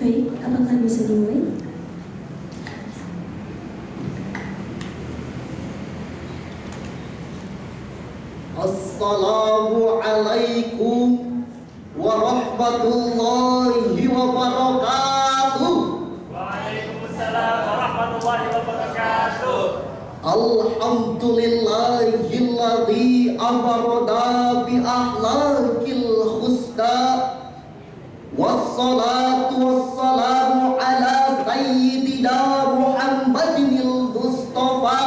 Baik, apakah bisa dimulai? Assalamualaikum warahmatullahi wabarakatuh. Waalaikumsalam warahmatullahi wabarakatuh. Alhamdulillahilladzi amarna bi akhlaqil husna. Wassalatu wassalamu ala sayyidina Muhammadinil Mustafa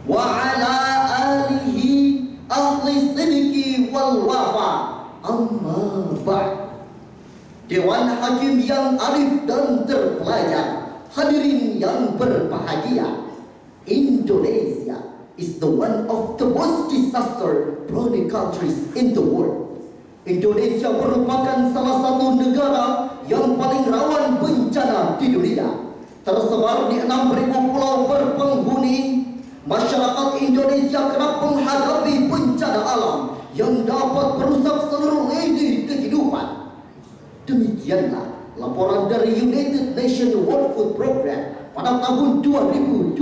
wa ala alihi ahli sidqi wal wafa. Amma ba'd. Dewan Hakim yang arif dan terpelajar, hadirin yang berbahagia, Indonesia is the one of the most disaster-prone countries in the world. Indonesia merupakan salah satu negara yang paling rawan bencana di dunia. Tersebar di 6.000 pulau berpenghuni, masyarakat Indonesia kerap menghadapi bencana alam yang dapat merusak seluruh lini kehidupan. Demikianlah laporan dari United Nations World Food Program pada tahun 2024.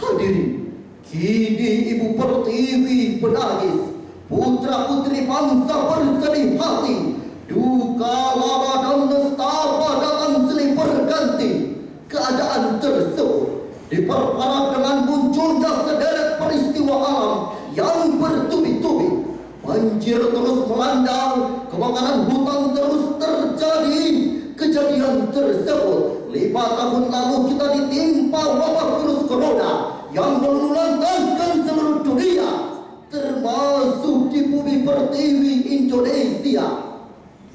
Hadirin, kini Ibu Pertiwi menangis, putra-putri bangsa bersedih hati, duka, lara dan nestapa datang silih berganti. Keadaan tersebut diperparah dengan munculnya sederet peristiwa alam yang bertubi-tubi. Banjir terus melanda, kebakaran hutan terus terjadi. Kejadian tersebut 5 tahun lalu kita ditimpa wabah virus corona yang meluluhlantahkan seluruh dunia, termasuk di bumi pertiwi Indonesia.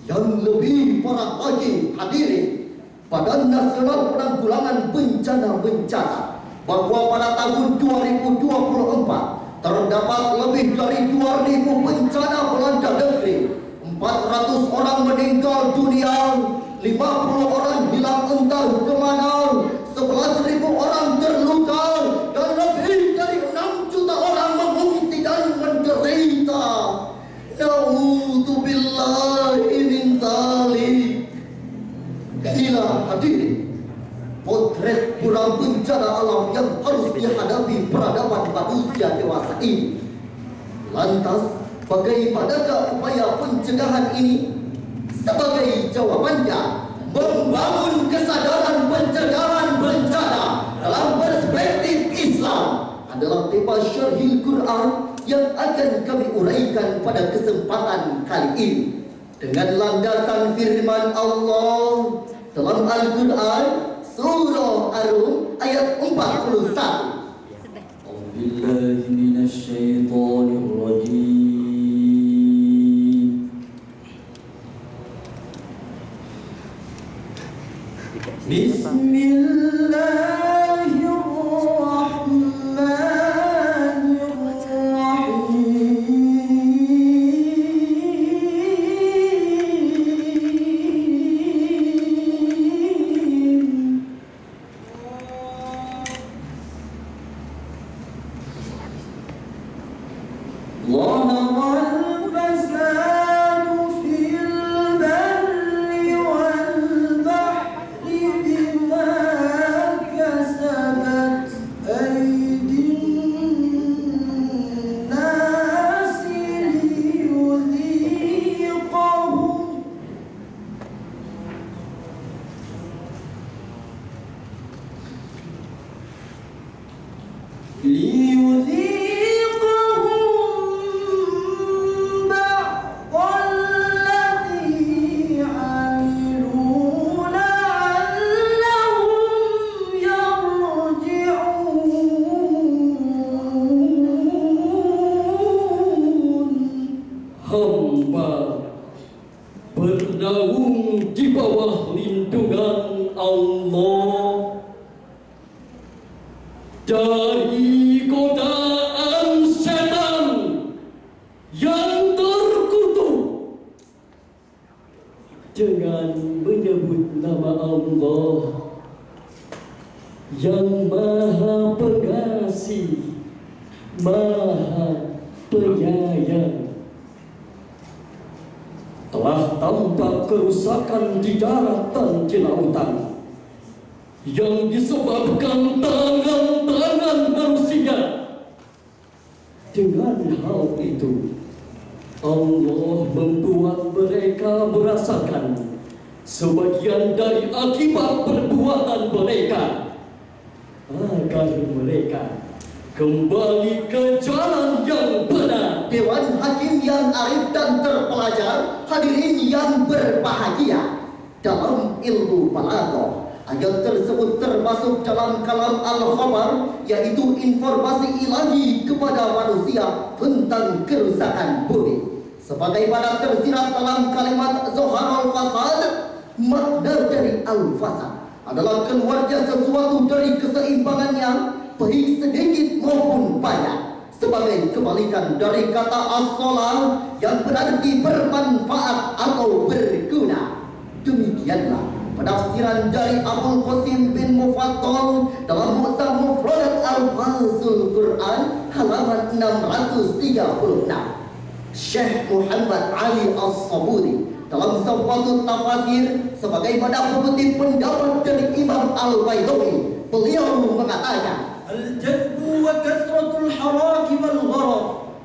Yang lebih parah lagi, hadirin, Badan Nasional Penanggulangan Bencana bahwa pada tahun 2024 terdapat lebih dari 2.000 bencana melanda negeri, 400 orang meninggal dunia, 50 orang hilang entah kemana, 11.000 orang terluka, dan lebih dari 6 juta orang mengungsi dan menderita. Na'udzubillahi min dzalik. Inilah hadirin potret pura bencana alam yang harus dihadapi peradaban manusia dewasa ini. Lantas, bagaimanakah upaya pencegahan ini? Sebagai jawabannya, membangun kesadaran pencegahan bencana dalam perspektif Islam adalah tema Syarhil Quran yang akan kami uraikan pada kesempatan kali ini dengan landasan firman Allah dalam Al-Quran Surah Ar-Rum ayat 41. A'udzubillahi minasyaitonir rajim. Hamba bernaung di bawah lindungan Allah dari godaan setan yang terkutuk dengan menyebut nama Allah yang Maha Pengasih, Maha Penyayang. Telah tampak kerusakan di darat dan di lautan yang disebabkan tangan-tangan manusia. Dengan hal itu, Allah membuat mereka merasakan sebagian dari akibat perbuatan mereka, agar mereka kembali ke jalan yang benar. Dewan Hakim yang arif dan terpelajar, hadirin yang berbahagia. Dalam ilmu balaghah, ayat tersebut termasuk dalam kalam al-khabar, yaitu informasi ilahi kepada manusia tentang kerusakan bumi. Sebagaimana tersirat dalam kalimat Zoharul Fasad, makna dari al-fasad adalah keluarnya sesuatu dari keseimbangannya, baik sedikit maupun banyak, sebagai kebalikan dari kata as-salah yang berarti bermanfaat atau berguna. Demikianlah penafsiran dari Abul Qasim bin Mufaddal dalam Mu'jam Mufradat Al-Fazul Quran halaman 636. Syekh Muhammad Ali As-Sabuni dalam Safatul Tafasir sebagaimana mengutip pendapat dari Imam Al-Baydawi, beliau mengatakan, الجذب وكثرة الحراك والغرض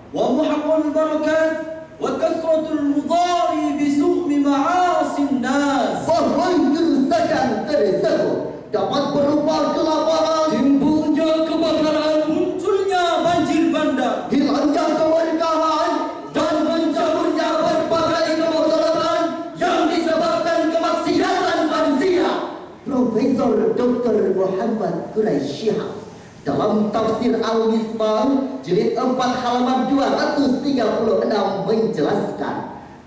ومحق البركات وكثرة المضار بسوء معاصي الناس. bahwa kerusakan tersebut dapat berupa kelaparan, Timbulnya kebakaran, munculnya banjir bandang, hilangnya keberkahan, dan mencaburnya berbagai kemudaratan yang disebabkan kemaksiatan manusia. Profesor Dr. Muhammad Quraish Shihab dalam tafsir Al-Misbah jilid 4 halaman 236 menjelaskan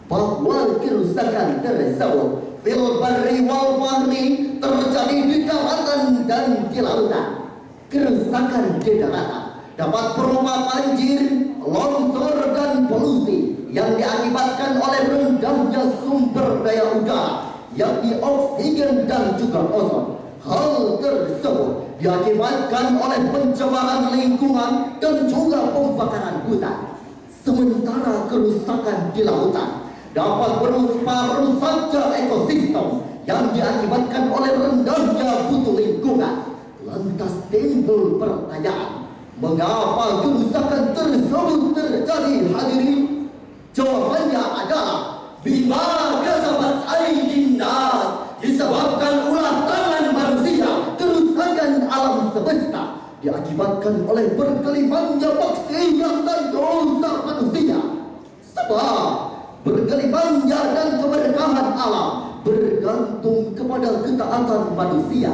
bahwa kerusakan tersebut fil barri wal bahri terjadi di daratan dan di lautan. Kerusakan di daratan dapat berupa banjir, longsor dan polusi yang diakibatkan oleh rendahnya sumber daya udara, yakni oksigen dan juga ozon. Hal tersebut diakibatkan oleh pencemaran lingkungan dan juga pembakaran hutan. Sementara kerusakan di lautan dapat berupa rusaknya ekosistem yang diakibatkan oleh rendahnya mutu lingkungan. Lantas timbul pertanyaan, mengapa kerusakan tersebut terjadi, hadirin? Jawabannya adalah bima kasabat aydin nas, disebabkan ulah tangan manusia. Kerusakan alam semesta diakibatkan oleh berkelimannya maksiat dan dosa manusia. Sebab berkelimannya dan keberkahan alam bergantung kepada ketaatan manusia.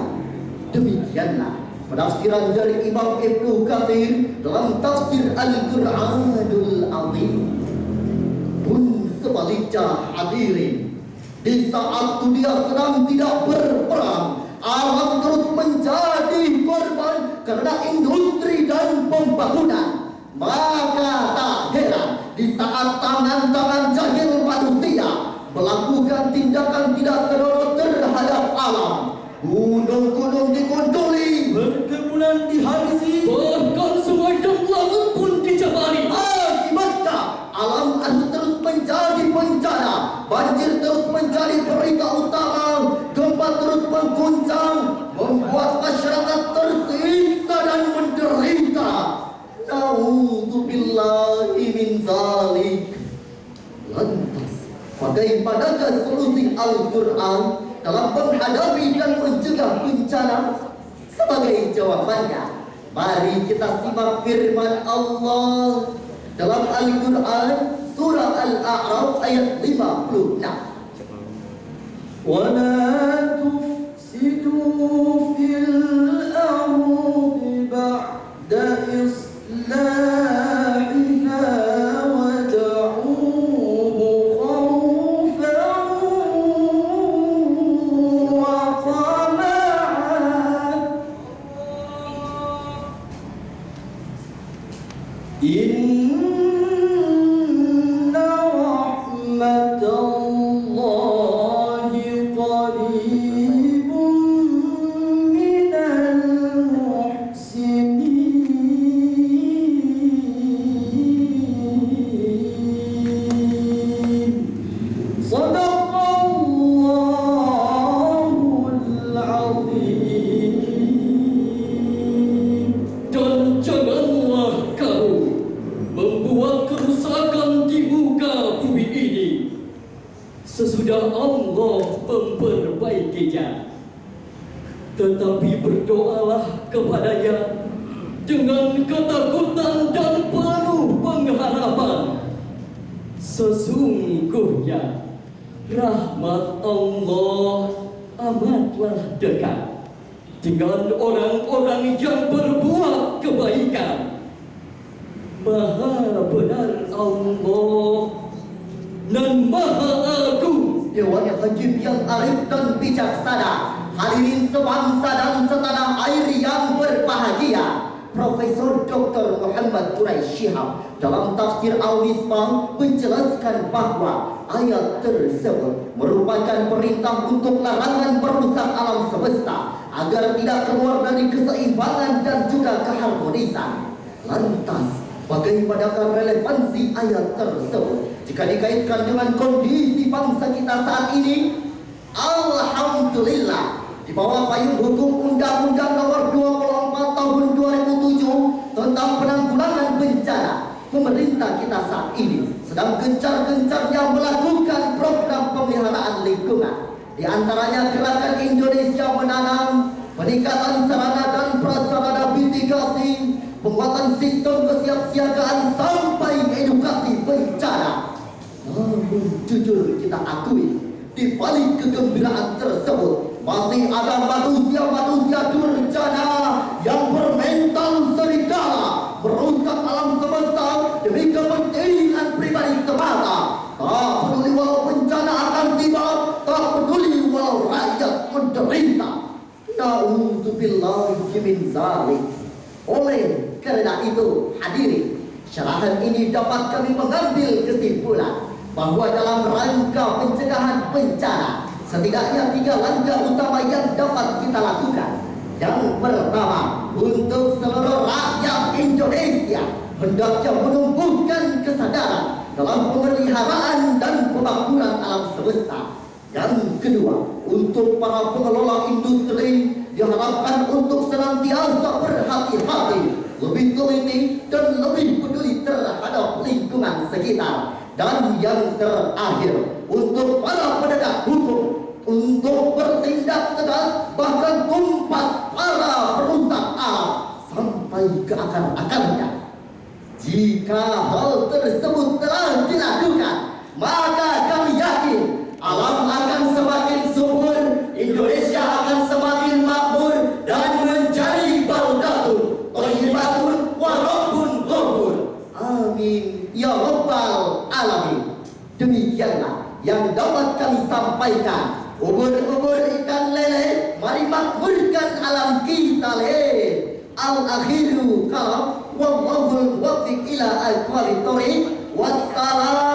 Demikianlah penafsiran dari Imam Ibnu Katsir dalam tafsir Al-Qur'anul Azim. Pun sebaliknya, hadirin, di saat dunia sedang tidak berperang, alam terus menjadi korban karena industri dan pembangunan. Maka tak heran di saat tangan-tangan jahil manusia melakukan tindakan tidak senonoh terhadap alam. Gunung-gunung dikunduli, perkebunan dihabisi, bahkan semacam laut pun dicemari. akibatnya alam terus menjadi bencana, banjir terus menjadi berita utama, gempa terus mengguncang, membuat masyarakat tersiksa dan menderita. Na'udzubillahi min zalik. Lantas, bagaimanakah solusi Al-Quran dalam menghadapi dan mencegah bencana? Sebagai jawabannya, mari kita simak firman Allah dalam Al-Quran surah Al-A'raf ayat 56. ولا تفسدوا في الأرض بعد إصلاحها ودعوه خوفا وطمعا إن رحمة الله قريب sesudah Allah memperbaikinya. Tetapi berdoalah kepadanya dengan ketakutan dan penuh pengharapan. Sesungguhnya rahmat Allah amatlah dekat dengan orang-orang yang berbuat kebaikan. Maha benar Allah dan Maha Agung. Dewan yang hakim, yang arif dan bijaksana, hadirin sebangsa dan setanah air yang berbahagia, Profesor Dr. Muhammad Quraish Shihab dalam tafsir Al-Misbah menjelaskan bahwa ayat tersebut merupakan perintah untuk larangan merusak alam semesta agar tidak keluar dari keseimbangan dan juga keharmonisan. Lantas, bagaimanakah relevansi ayat tersebut jika dikaitkan dengan kondisi bangsa kita saat ini? Alhamdulillah, di bawah payung hukum Undang-Undang Nomor 24 Tahun 2007 tentang penanggulangan bencana, pemerintah kita saat ini sedang gencar-gencarnya melakukan program pemeliharaan lingkungan. Di antaranya gerakan Indonesia Menanam, peningkatan sarana dan prasarana mitigasi, penguatan sistem kesiapsiagaan sampai edukasi bencana. Namun jujur kita akui, di balik kegembiraan tersebut masih ada manusia-manusia durjana yang bermental serigala, merusak alam semesta demi kepentingan pribadi semata. Tak peduli walau bencana akan tiba, tak peduli walau rakyat menderita. Na'udzubillahi min zalik. Oleh karena itu, hadirin, syarahan ini dapat kami mengambil kesimpulan bahwa dalam rangka pencegahan bencana, setidaknya 3 langkah utama yang dapat kita lakukan. Yang pertama, untuk seluruh rakyat Indonesia hendaknya menumbuhkan kesadaran dalam pemeliharaan dan pemakmuran alam semesta. Yang kedua, untuk para pengelola industri diharapkan untuk senantiasa berhati-hati, lebih teliti dan lebih peduli terhadap lingkungan sekitar. Dan yang terakhir, untuk para penegak hukum untuk bertindak tegas, bahkan tumpas para perusak alam sampai ke akar-akarnya. Jika hal tersebut telah dilakukan, maka kami yakin alam akan semakin subur, Indonesia akan semakin makmur dan menjadi baldatun thayyibatun wa rabbun ghafur. Amin ya rabbal alamin. Demikianlah yang dapat kami sampaikan. Ubur-ubur ikan lele, mari makmurkan alam kita le. Al-akhiru kalam, wallahul wafiq ila al-qawli thoriq. Wassalam.